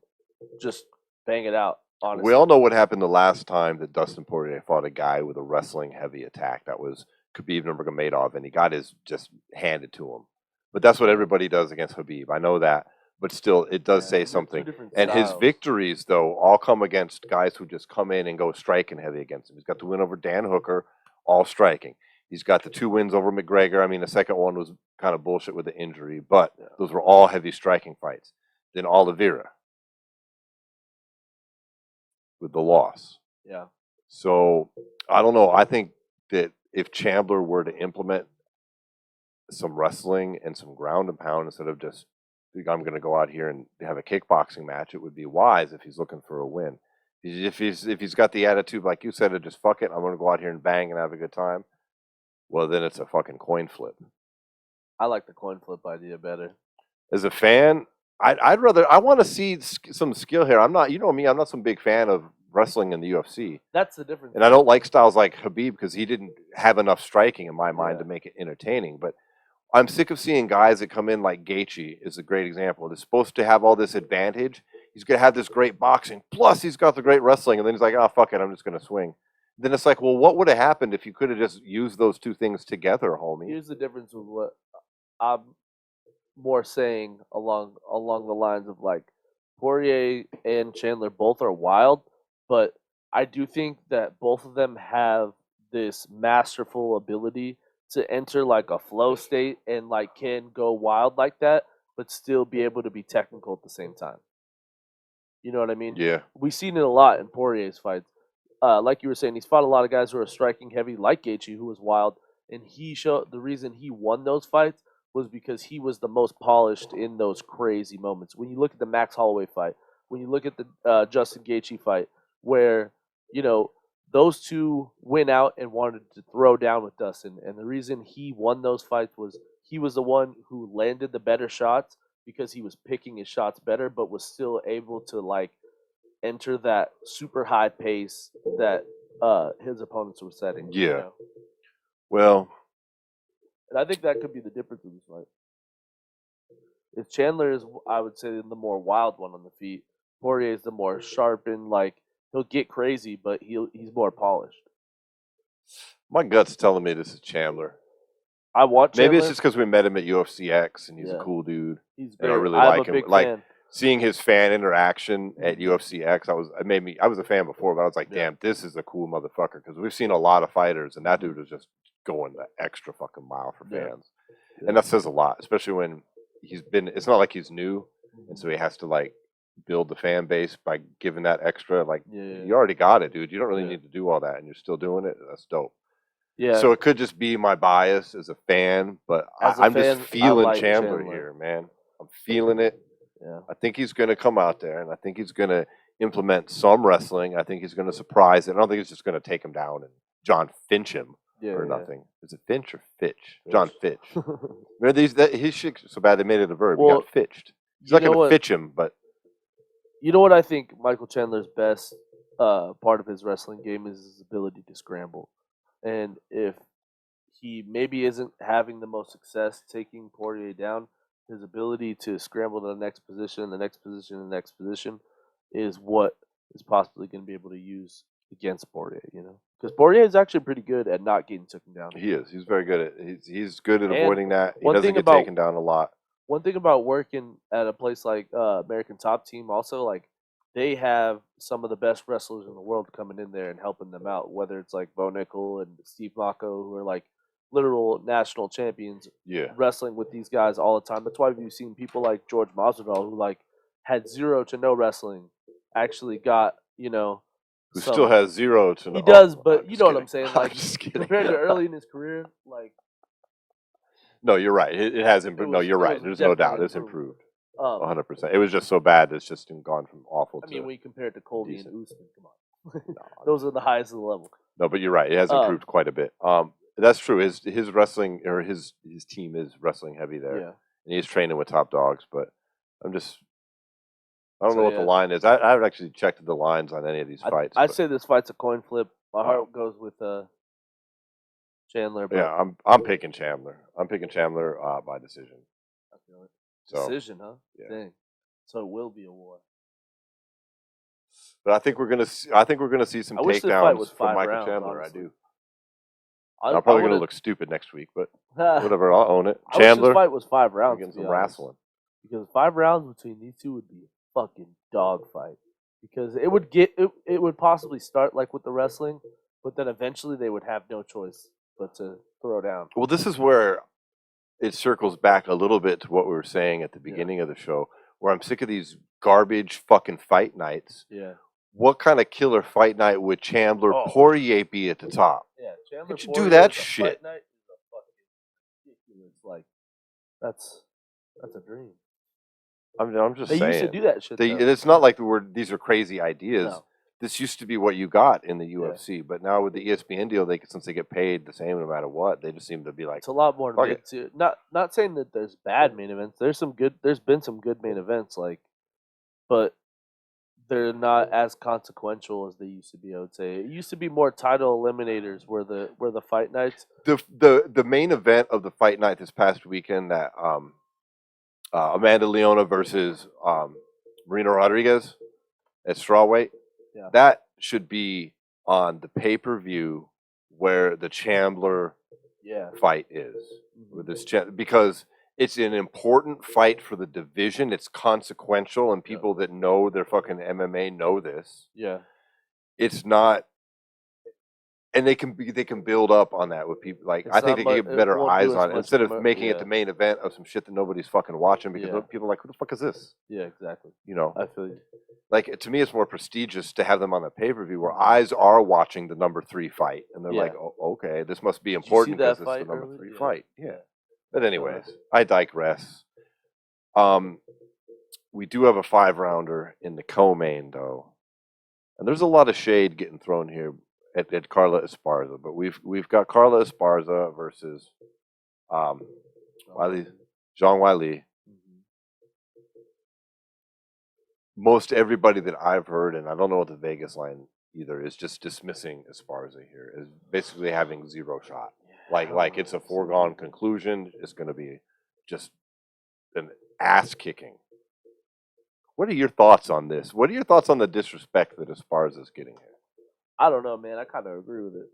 just bang it out. Honestly, We all know what happened the last time that Dustin Poirier fought a guy with a wrestling heavy attack. That was Khabib Nurmagomedov, and he got his just handed to him. But that's what everybody does against Khabib. I know that, but still, it does say something. And his victories, though, all come against guys who just come in and go striking heavy against him. He's got the win over Dan Hooker, all striking. He's got the 2 wins over McGregor. I mean, the second one was kind of bullshit with the injury, but those were all heavy striking fights. Then Oliveira with the loss. Yeah. So I don't know. I think that if Chandler were to implement some wrestling and some ground and pound instead of just, I'm going to go out here and have a kickboxing match, it would be wise if he's looking for a win. If he's got the attitude, like you said, of just fuck it, I'm going to go out here and bang and have a good time, well, then it's a fucking coin flip. I like the coin flip idea better. As a fan, I want to see some skill here. I'm not, you know me, I'm not some big fan of wrestling in the UFC. That's the difference. And I don't like styles like Khabib because he didn't have enough striking in my mind to make it entertaining. But I'm sick of seeing guys that come in like Gaethje is a great example. They're supposed to have all this advantage. He's going to have this great boxing. Plus, he's got the great wrestling. And then he's like, oh, fuck it, I'm just going to swing. Then it's like, well, what would have happened if you could have just used those two things together, homie? Here's the difference with what I'm more saying along the lines of like Poirier and Chandler both are wild, but I do think that both of them have this masterful ability to enter like a flow state and like can go wild like that, but still be able to be technical at the same time. You know what I mean? Yeah. We've seen it a lot in Poirier's fights. Like you were saying, he's fought a lot of guys who are striking heavy, like Gaethje, who was wild, and he showed the reason he won those fights was because he was the most polished in those crazy moments. When you look at the Max Holloway fight, when you look at the Justin Gaethje fight, where you know those two went out and wanted to throw down with Dustin, and the reason he won those fights was he was the one who landed the better shots because he was picking his shots better, but was still able to like enter that super high pace that his opponents were setting. Yeah. You know? Well, And I think that could be the difference in this fight. If Chandler is, I would say, the more wild one on the feet, Poirier is the more sharpened. Like he'll get crazy, but he's more polished. My gut's telling me this is Chandler. I want Chandler. Maybe it's just because we met him at UFC X and he's a cool dude. He's and I really I'm like a him. big Like fan. seeing his fan interaction at UFC X, I was a fan before, but I was like, damn, this is a cool motherfucker. Because we've seen a lot of fighters, and that dude was just going the extra fucking mile for fans, and that says a lot, especially when he's been. It's not like he's new, and so he has to like build the fan base by giving that extra. Like you already got it, dude. You don't really need to do all that, and you're still doing it. That's dope. Yeah. So it could just be my bias as a fan, but I'm just feeling like Chandler here, man. I'm feeling it. Yeah. I think he's going to come out there, and I think he's going to implement some wrestling. I think he's going to surprise it. I don't think he's just going to take him down and John Finch him or nothing. Is it Finch or Fitch? John Fitch. Remember his shit so bad they made it a verb. He got fitched. He's not going to fitch him, but you know what I think Michael Chandler's best part of his wrestling game is his ability to scramble. And if he maybe isn't having the most success taking Poirier down, his ability to scramble to the next position, the next position, the next position is what is possibly going to be able to use against Poirier, you know? Because Poirier is actually pretty good at not getting taken down. He is. He's very good at he's good at avoiding that. He doesn't get taken down a lot. One thing about working at a place like American Top Team also, like, they have some of the best wrestlers in the world coming in there and helping them out, whether it's like Bo Nickel and Steve Mako, who are like literal national champions wrestling with these guys all the time. That's why you've seen people like George Masvidal, who like had zero to no wrestling, actually got, you know, who still has zero to no. He does, but you know what I'm saying? I'm Like, just kidding. compared to early in his career, like. No, you're right. It has improved. No, you're right. There's no doubt. It's improved. 100%. It was just so bad. It's just gone from awful to. I mean, when you compare it to Colby and Usman, come on. No, Those are the highest of the level. No, but you're right. It has improved quite a bit. That's true. His wrestling or his team is wrestling heavy there. Yeah. And he's training with top dogs. But I don't know what the line is. I haven't actually checked the lines on any of these fights. I say this fight's a coin flip. My heart goes with Chandler. But yeah, I'm picking Chandler. I'm picking Chandler by decision. I feel it. So, decision, huh? Yeah. Dang. So it will be a war. But I think we're gonna see some takedowns from Michael rounds, Chandler. honestly. I do. I'm probably gonna look stupid next week, but whatever. I'll own it. I Chandler. wish this fight was 5 rounds. Getting some wrestling. Because 5 rounds between these two would be a fucking dog fight. Because it would possibly start like with the wrestling, but then eventually they would have no choice but to throw down. Well, this is where it circles back a little bit to what we were saying at the beginning of the show, where I'm sick of these garbage fucking fight nights. Yeah. What kind of killer fight night would Chandler Poirier be at the top? Yeah, Chandler. How'd you do that shit? Fight night is a fucking ridiculous. Like, that's a dream. I'm just saying. They used to do that shit. It's not like these are crazy ideas. No. This used to be what you got in the UFC, but now with the ESPN deal, since they get paid the same no matter what, they just seem to be like, it's a lot more to it too. Not saying that there's bad main events. There's been some good main events, like, but they're not as consequential as they used to be. I would say it used to be more title eliminators were the fight nights. The main event of the fight night this past weekend, that Amanda Leona versus Marina Rodriguez at strawweight. Yeah. That should be on the pay-per-view where the Chandler fight is. With this because it's an important fight for the division. It's consequential, and people that know their fucking MMA know this. Yeah. It's not, and they can build up on that with people. Like, I think they can get better eyes on it instead of making it the main event of some shit that nobody's fucking watching, because people are like, who the fuck is this? Yeah, exactly. You know, I feel you. Like, to me, it's more prestigious to have them on the pay-per-view where eyes are watching the number 3 fight, and they're like, oh, okay, this must be important because it's the number 3 fight. Yeah. But anyways, I digress. We do have a 5-rounder in the co-main, though, and there's a lot of shade getting thrown here at Carla Esparza, but we've got Carla Esparza versus Zhang Weili. Most everybody that I've heard, and I don't know what the Vegas line either, is just dismissing Esparza here, is basically having zero shot. Like it's a foregone conclusion. It's going to be just an ass kicking. What are your thoughts on this? What are your thoughts on the disrespect that Esparza is getting here? I don't know, man. I kind of agree with it.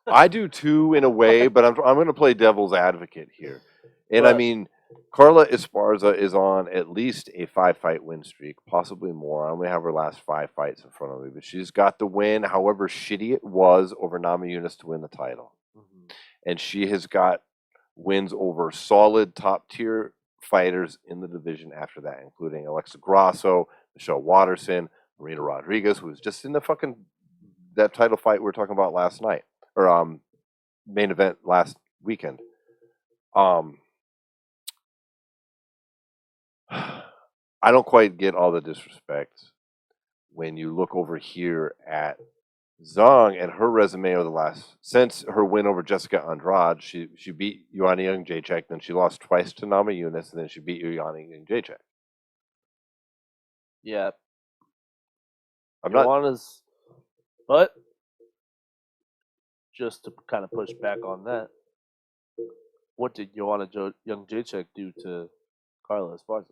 I do too, in a way, but I'm going to play devil's advocate here. And I But- mean, Carla Esparza is on at least a 5-fight win streak, possibly more. I only have her last 5 fights in front of me, but she's got the win, however shitty it was, over Namajunas to win the title. Mhm. And she has got wins over solid top-tier fighters in the division after that, including Alexa Grasso, Michelle Watterson, Marina Rodriguez, who was just in the fucking that title fight we were talking about last night, or main event last weekend. I don't quite get all the disrespect when you look over here at Zhang and her resume over the last, since her win over Jessica Andrade, she beat Joanna Jędrzejczyk, then she lost twice to Namajunas, and then she beat Joanna Jędrzejczyk. Yeah. I'm not. Joanna's, but just to kind of push back on that, what did Joanna Jędrzejczyk do to Carla Esparza?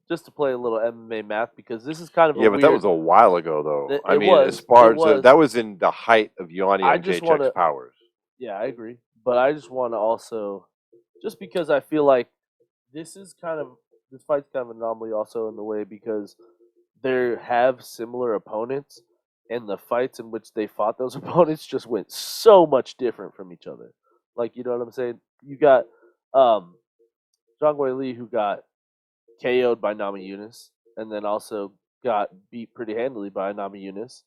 Just to play a little MMA math, because this is kind of Yeah, but that was a while ago, though. I mean, Esparza, that was in the height of Joanna Jędrzejczyk's powers. Yeah, I agree. But I just want to also, just because I feel like this fight's kind of an anomaly also in the way, because they have similar opponents, and the fights in which they fought those opponents just went so much different from each other. Like, you know what I'm saying? You got Zhang Weili, who got KO'd by Namajunas, and then also got beat pretty handily by Namajunas.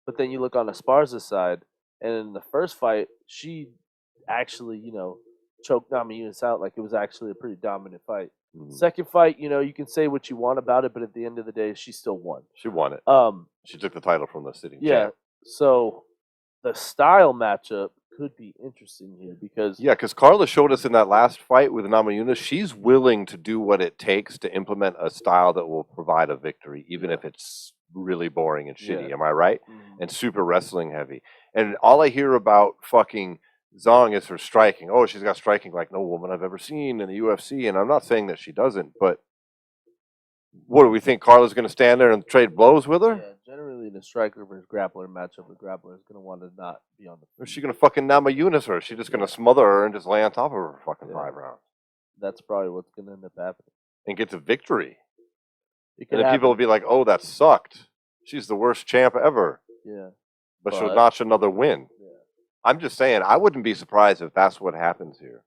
But then you look on Esparza's side, and in the first fight, she actually, choked Namajunas out. Like, it was actually a pretty dominant fight. Mhm. Second fight, you can say what you want about it, but at the end of the day, she still won. She won it. She took the title from the sitting champ. So the style matchup could be interesting here, because because Carla showed us in that last fight with Namajunas, she's willing to do what it takes to implement a style that will provide a victory, even if it's really boring and shitty. Yeah. Am I right? Mhm. And super wrestling heavy. And all I hear about fucking Zhang is her striking. Oh, she's got striking like no woman I've ever seen in the UFC. And I'm not saying that she doesn't, but what do we think? Carla's going to stand there and trade blows with her? Yeah, generally in a striker versus grappler matchup, the grappler is going to want to not be on the Or is she going to fucking Namajunas her? Is she just going to smother her and just lay on top of her for fucking 5 rounds? That's probably what's going to end up happening. And get the victory. It And could then happen. people will be like, oh, that sucked. She's the worst champ ever. Yeah. But she'll But- notch another win. Yeah. I'm just saying, I wouldn't be surprised if that's what happens here.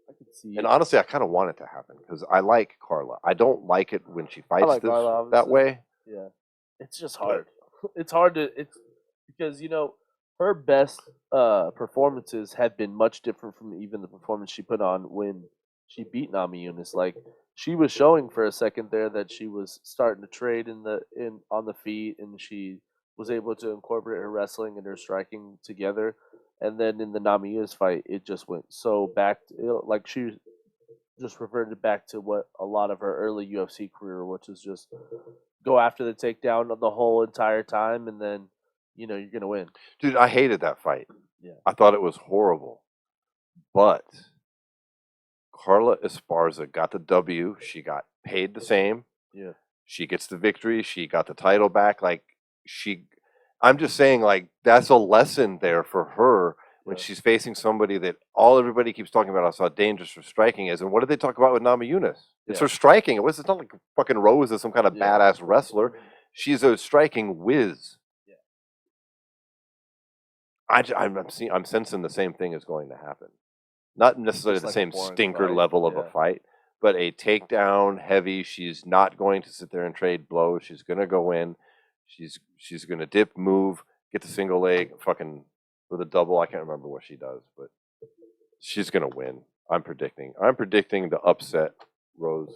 I could see And it. honestly, I kind of want it to happen because I like Carla. I don't like it when she fights like this Carla, that obviously. way. Yeah. It's just hard. It's hard to because her best performances have been much different from even the performance she put on when she beat Namajunas. Like, she was showing for a second there that she was starting to trade on the feet, and she was able to incorporate her wrestling and her striking together. And then in the Namajunas fight, it just went so back like she just reverted back to what a lot of her early UFC career, which is just go after the takedown the whole entire time, and then you're gonna win. Dude, I hated that fight. Yeah. I thought it was horrible. But Carla Esparza got the W. She got paid the same. Yeah. She gets the victory. She got the title back. I'm just saying, like, that's a lesson there for her when she's facing somebody that everybody keeps talking about how dangerous her striking is. And what did they talk about with Namajunas? It's her striking. It's not like fucking Rose is some kind of badass wrestler. She's a striking whiz. Yeah. I'm sensing the same thing is going to happen. Not necessarily Just the like a same boring stinker fight, level of a yeah. fight, but a takedown heavy. She's not going to sit there and trade blows. She's going to go in. She's going to dip, move, get the single leg, fucking with a double. I can't remember what she does, but she's going to win. I'm predicting the upset Carla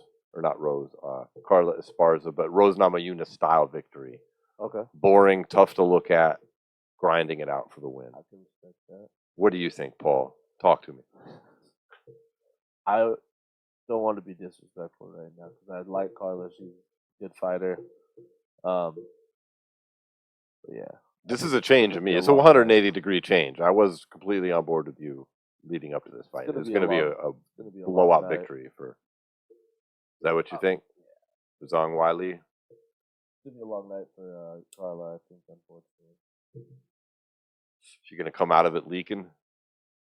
Esparza, but Rose Namajunas style victory. Okay. Boring, tough to look at, grinding it out for the win. I can respect that. What do you think, Paul? Talk to me. I don't want to be disrespectful right now because I like Carla. She's a good fighter. But yeah, This is a change to me. be a It's a long 180-degree change. I was completely on board with you leading up to this fight. gonna It's be going to be a a be a long blowout night. victory for. Is that what you think? Zhang Weili? It's gonna be a long night for Carla, I think, unfortunately. She going to come out of it leaking,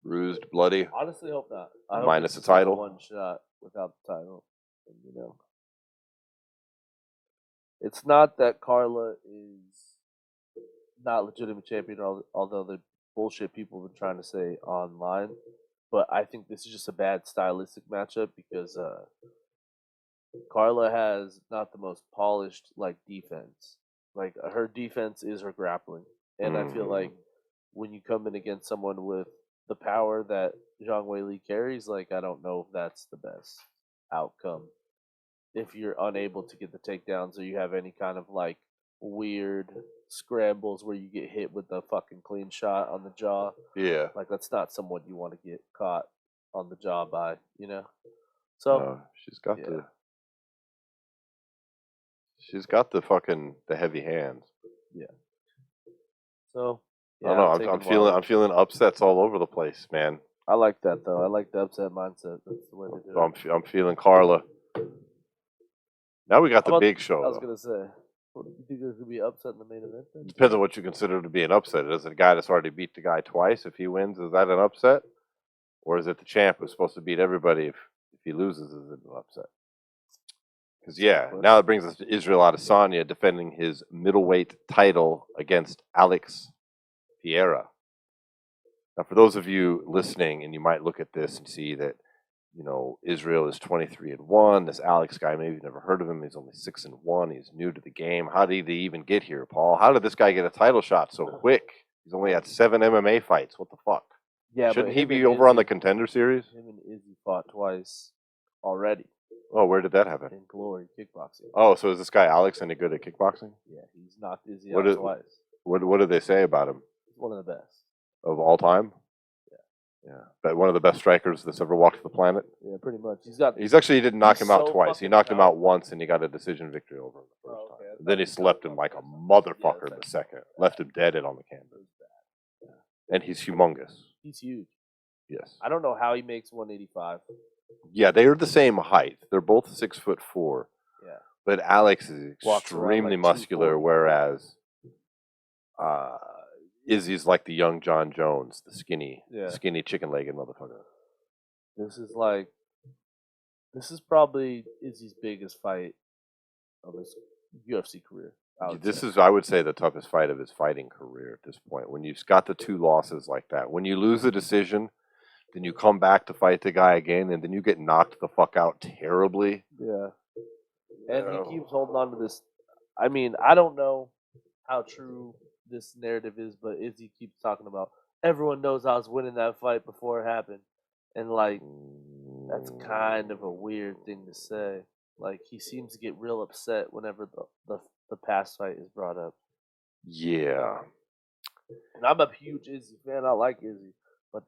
bruised, bloody? Honestly, hope not. I hope Minus it's the title? one shot without the title. And, you know, it's not that Carla is not legitimate champion, although the bullshit people have been trying to say online. But I think this is just a bad stylistic matchup because Carla has not the most polished defense. Like her defense is her grappling, and I feel like when you come in against someone with the power that Zhang Weili carries, like I don't know if that's the best outcome. If you're unable to get the takedowns or you have any kind of weird scrambles where you get hit with a fucking clean shot on the jaw, Yeah. like that's not someone you want to get caught on the jaw by, you know. So She's got yeah. She's got the heavy hands. Yeah. So I don't know. I'm feeling upsets all over the place, man. I like that though. I like the upset mindset. That's the way to do it. So I'm feeling Carla. Now we got the big show. I was gonna say, what do you think there's gonna be upset in the main event? Then? Depends on what you consider to be an upset. Is it a guy that's already beat the guy twice? If he wins, is that an upset? Or is it the champ who's supposed to beat everybody? If he loses, is it an upset? Because now it brings us to Israel Adesanya defending his middleweight title against Alex Pereira. Now, for those of you listening, and you might look at this and see that, Israel is 23-1. This Alex guy, maybe you've never heard of him. He's only 6-1. He's new to the game. How did he even get here, Paul? How did this guy get a title shot so quick? He's only had 7 MMA fights. What the fuck? Yeah, shouldn't he be over on the Contender Series? Him and Izzy fought twice already. Oh, where did that happen? In Glory Kickboxing. Oh, so is this guy Alex any good at kickboxing? Yeah, he's knocked Izzy out twice. What do they say about him? He's one of the best of all time. Yeah, but one of the best strikers that's ever walked the planet. Yeah, pretty much. He didn't knock him out twice. He knocked him out once, and he got a decision victory over him the first time. Then he slept him like a motherfucker the second. Left him dead on the canvas. Yeah. And he's humongous. He's huge. Yes. I don't know how he makes 185. Yeah, they are the same height. They're both 6'4". Yeah. But Alex is extremely muscular, whereas Izzy's like the young John Jones, the skinny chicken-legged motherfucker. This is probably Izzy's biggest fight of his UFC career. I would say, the toughest fight of his fighting career at this point. When you've got the 2 losses like that, when you lose a decision, then you come back to fight the guy again, and then you get knocked the fuck out terribly. Yeah. And he keeps holding on to this. I mean, I don't know how true this narrative is, but Izzy keeps talking about everyone knows I was winning that fight before it happened. And that's kind of a weird thing to say. Like, he seems to get real upset whenever the past fight is brought up. Yeah. And I'm a huge Izzy fan. I like Izzy. But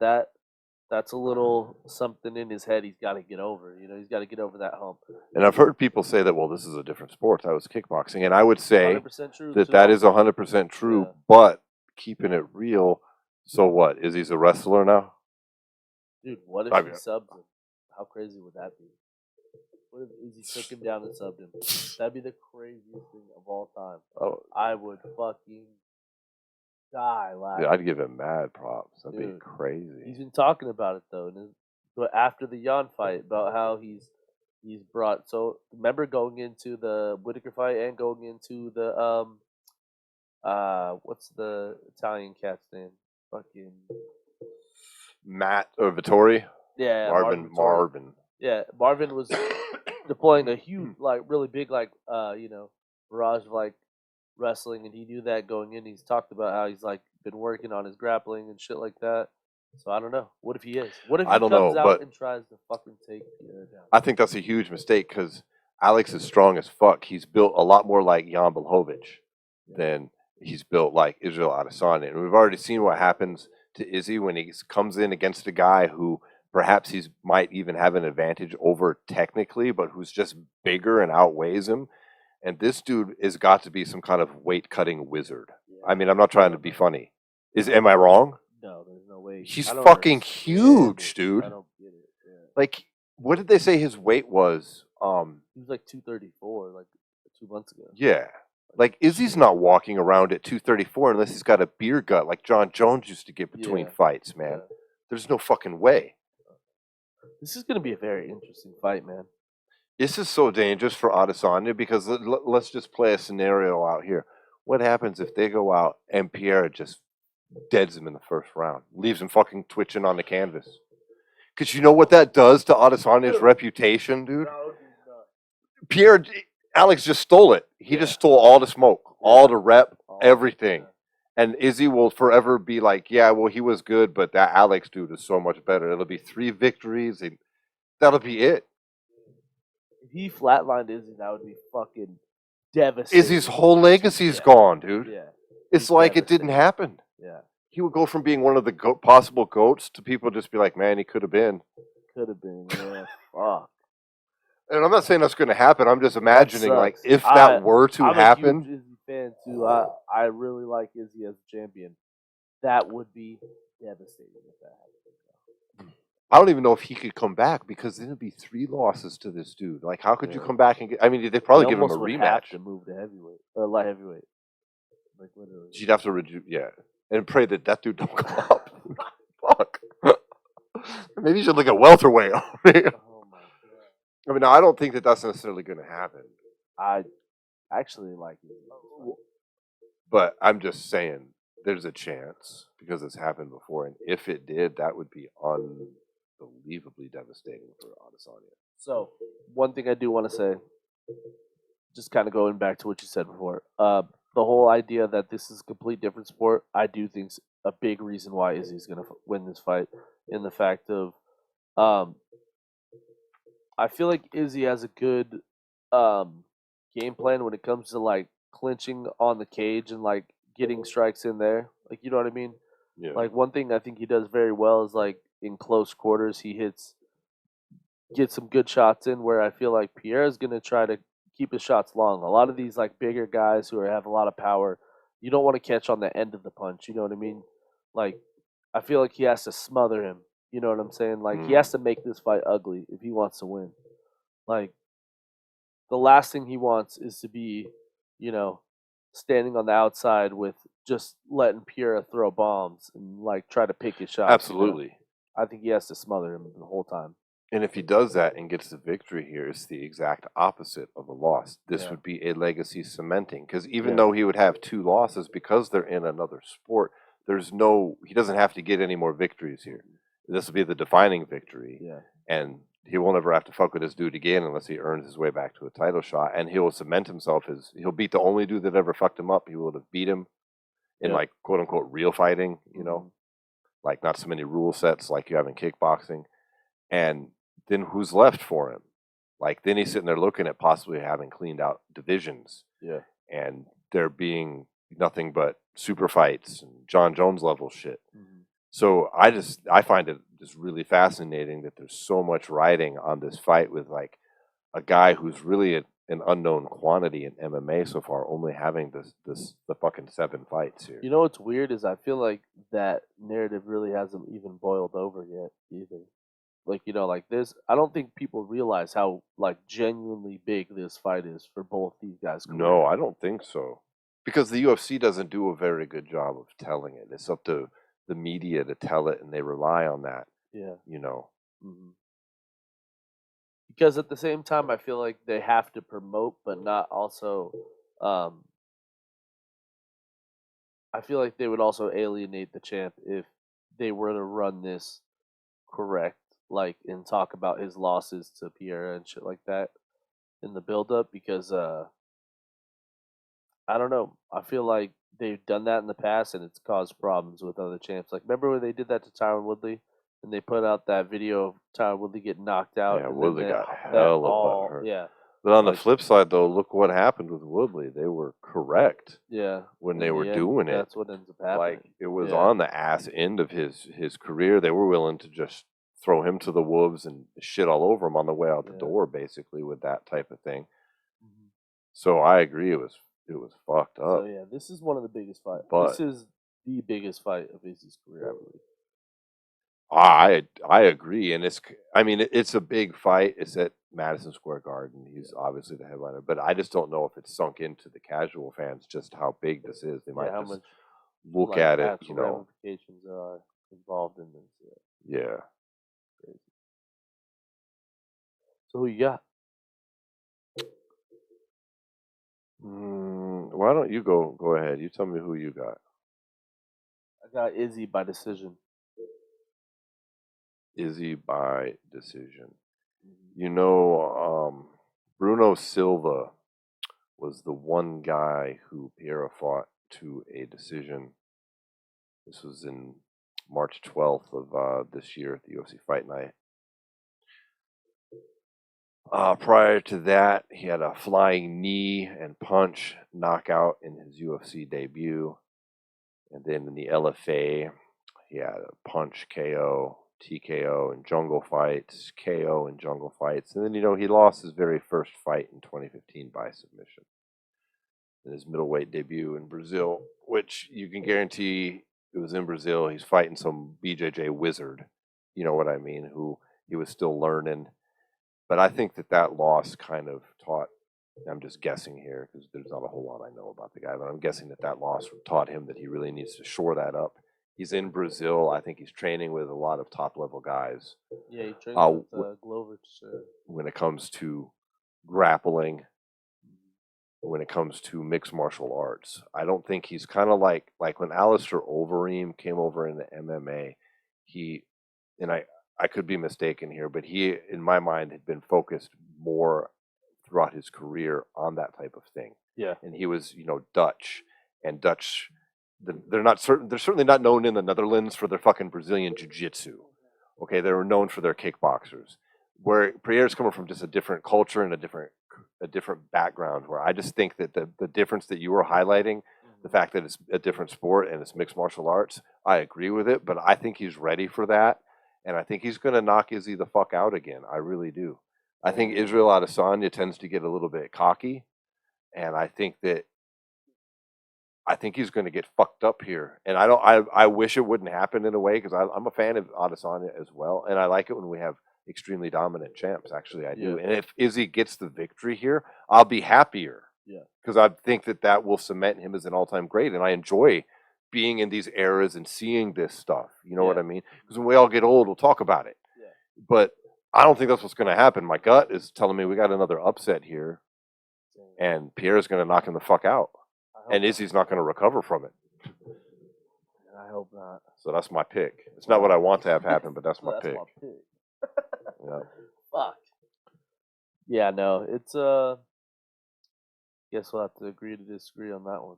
that's a little something in his head he's got to get over. He's got to get over that hump. And I've heard people say that, well, this is a different sport. That was kickboxing. And I would say that is 100% true, but keeping it real, so what? Izzy's a wrestler now? Dude, what if he subbed him? How crazy would that be? What if Izzy took him down and subbed him? That'd be the craziest thing of all time. Oh, I would fucking die laughing. I'd give him mad props. That'd be crazy. He's been talking about it though, but after the Jan fight, about how he's brought. So remember going into the Whitaker fight and going into the what's the Italian cat's name? Fucking Matt or Vittori? Yeah, Marvin. Yeah, Marvin was deploying a huge, really big, barrage of wrestling, and he knew that going in. He's talked about how he's been working on his grappling and shit like that. So I don't know. What if he is? What if he comes out and tries to fucking take Pierre down? I think that's a huge mistake because Alex is strong as fuck. He's built a lot more like Jan Blachowicz than he's built like Israel Adesanya. And we've already seen what happens to Izzy when he comes in against a guy who perhaps he might even have an advantage over technically, but who's just bigger and outweighs him. And this dude has got to be some kind of weight-cutting wizard. Yeah. I mean, I'm not trying to be funny. Am I wrong? No, there's no way. He's I don't fucking understand huge, it. dude. I don't get it. Yeah. Like, what did they say his weight was? He was like 234 like 2 months ago. Yeah. Like, Izzy's not walking around at 234 unless he's got a beer gut like John Jones used to get between fights, man. Yeah. There's no fucking way. This is going to be a very interesting fight, man. This is so dangerous for Adesanya because let's just play a scenario out here. What happens if they go out and Pierre just deads him in the first round, leaves him fucking twitching on the canvas? Because you know what that does to Adesanya's reputation, dude? Pierre, Alex just stole it. He just stole all the smoke, all the rep, everything. And Izzy will forever be like, yeah, well, he was good, but that Alex dude is so much better. It'll be 3 victories, and that'll be it. If he flatlined Izzy, that would be fucking devastating. Izzy's whole legacy's gone, dude. Yeah. It's like it didn't happen. Yeah. He would go from being one of the possible GOATs to people just be like, man, he could have been. Could have been, yeah. Fuck. And I'm not saying that's going to happen. I'm just imagining, like, sucks. if that were to I'm happen. a huge Izzy fan, too. I really like Izzy as a champion. That would be devastating if that happened. I don't even know if he could come back because then it'd be 3 losses to this dude. Like, how could you come back and get? I mean, they'd probably give him a Would rematch. have to move to heavyweight or light heavyweight. Like literally. You'd have to and pray that that dude don't come up. Fuck. Maybe you should look at welterweight. Oh my god. I mean, I don't think that that's necessarily going to happen. I actually like it. But I'm just saying, there's a chance because it's happened before, and if it did, that would be unbelievably devastating for Adesanya. So, one thing I do want to say, just kind of going back to what you said before, the whole idea that this is a complete different sport, I do think's a big reason why Izzy's going to win this fight. In the fact of, I feel like Izzy has a good game plan when it comes to like clinching on the cage and like getting strikes in there. Like, you know what I mean? Yeah. Like, one thing I think he does very well is like in close quarters, he gets some good shots in, where I feel like Pierre is going to try to keep his shots long. A lot of these like bigger guys who have a lot of power, you don't want to catch on the end of the punch. You know what I mean? Like, I feel like he has to smother him. You know what I'm saying? Like, he has to make this fight ugly if he wants to win. Like, the last thing he wants is to be, standing on the outside with just letting Pierre throw bombs and like try to pick his shots. Absolutely. You know? I think he has to smother him the whole time. And if he does that and gets the victory here, it's the exact opposite of a loss. This would be a legacy cementing, because even though he would have 2 losses, because they're in another sport, he doesn't have to get any more victories here. This will be the defining victory. Yeah. And he won't ever have to fuck with this dude again unless he earns his way back to a title shot. And he'll cement himself he'll beat the only dude that ever fucked him up. He will have beat him in like quote unquote real fighting, like not so many rule sets like you have in kickboxing. And then who's left for him? Like, then he's sitting there looking at possibly having cleaned out divisions. Yeah. And there being nothing but super fights and John Jones level shit. Mm-hmm. So I find it just really fascinating that there's so much riding on this fight with like a guy who's really an unknown quantity in MMA so far, only having the fucking 7 fights here. You know what's weird is I feel like that narrative really hasn't even boiled over yet either. Like, like this, I don't think people realize how like genuinely big this fight is for both these guys. No, I don't think so. Because the UFC doesn't do a very good job of telling it. It's up to the media to tell it, and they rely on that. Yeah. Mm-hmm. Because at the same time, I feel like they have to promote, but not also. I feel like they would also alienate the champ if they were to run this correct, like, and talk about his losses to Pierre and shit like that in the build-up, because I don't know. I feel like they've done that in the past, and it's caused problems with other champs. Like, remember when they did that to Tyron Woodley, and they put out that video of Tyron Woodley getting knocked out? Yeah, and Woodley got hella butthurt. Yeah. But on the flip side, though, look what happened with Woodley. They were correct. Yeah. When they were doing it. That's what ends up happening. Like, it was on the ass end of his career. They were willing to just throw him to the wolves and shit all over him on the way out the door, basically, with that type of thing. Mm-hmm. So I agree. It was It was fucked So up. yeah, this is one of the biggest fights. But This is the biggest fight of Izzy's career, I believe. I agree, and it's a big fight. It's at Madison Square Garden. He's obviously the headliner, but I just don't know if it's sunk into the casual fans just how big this is. They might How just much look at it, actual ramifications are involved in this. Yeah. Crazy. So who you got? Why don't you go ahead? You tell me who you got. I got Izzy by decision. Izzy by decision. Bruno Silva was the one guy who Pereira fought to a decision. This was in March 12th of this year at the UFC Fight Night. Prior to that, he had a flying knee and punch knockout in his UFC debut. And then in the LFA, he had a punch KO, TKO in jungle fights, KO in jungle fights. And then, he lost his very first fight in 2015 by submission. In his middleweight debut in Brazil, which you can guarantee it was in Brazil. He's fighting some BJJ wizard, you know what I mean, who he was still learning. But I think that loss kind of taught, I'm just guessing here because there's not a whole lot I know about the guy, but I'm guessing that loss taught him that he really needs to shore that up. He's in Brazil. I think he's training with a lot of top-level guys. Yeah, he trains with Glover. When it comes to grappling, when it comes to mixed martial arts. I don't think he's kind of like when Alistair Overeem came over into MMA, I could be mistaken here, but he, in my mind, had been focused more throughout his career on that type of thing. Yeah. And he was, Dutch, and Dutch, they're certainly not known in the Netherlands for their fucking Brazilian jiu-jitsu. Okay, they were known for their kickboxers. Where Pereira's coming from just a different culture and a different background, where I just think that the difference that you were highlighting, the fact that it's a different sport and it's mixed martial arts, I agree with it, but I think he's ready for that. And I think he's going to knock Izzy the fuck out again. I really do. I think Israel Adesanya tends to get a little bit cocky, and I think he's going to get fucked up here. And I wish it wouldn't happen in a way, because I'm a fan of Adesanya as well, and I like it when we have extremely dominant champs. Actually, I do. And if Izzy gets the victory here, I'll be happier. Yeah. Because I think that will cement him as an all-time great, and I enjoy being in these eras and seeing this stuff. You know what I mean? Because when we all get old, we'll talk about it. Yeah. But I don't think that's what's going to happen. My gut is telling me we got another upset here, and Pierre's going to knock him the fuck out, and Izzy's not going to recover from it. I hope not. So that's my pick. It's not what I want to have happen, but that's my pick. Yeah. Fuck. Yeah, no, it's guess we'll have to agree to disagree on that one.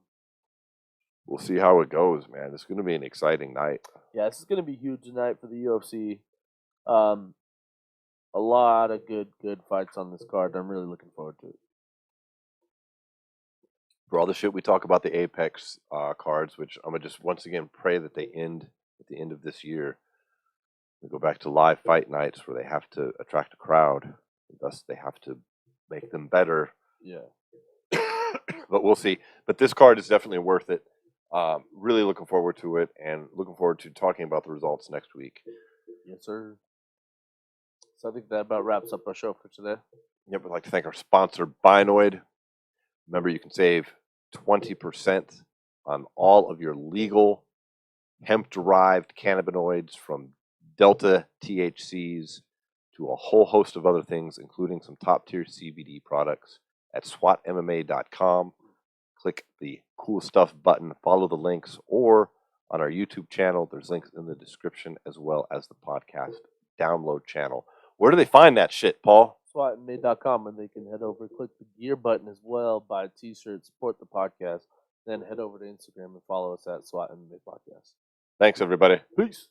We'll see how it goes, man. It's going to be an exciting night. Yeah, this is going to be huge tonight for the UFC. A lot of good fights on this card. I'm really looking forward to it. For all the shit we talk about the Apex cards, which I'm going to just once again pray that they end at the end of this year. We go back to live fight nights where they have to attract a crowd. Thus, they have to make them better. Yeah. But we'll see. But this card is definitely worth it. Really looking forward to it, and looking forward to talking about the results next week. Yes, sir. So I think that about wraps up our show for today. Yep, we'd like to thank our sponsor, Binoid. Remember, you can save 20% on all of your legal hemp-derived cannabinoids, from Delta THCs to a whole host of other things, including some top-tier CBD products at SWATMMA.com. Click the Cool Stuff button, follow the links, or on our YouTube channel. There's links in the description, as well as the podcast download channel. Where do they find that shit, Paul? SWATMA.com, and they can head over, click the gear button as well, buy a t-shirt, support the podcast, then head over to Instagram and follow us at SWAT MMA Podcast. Thanks, everybody. Peace.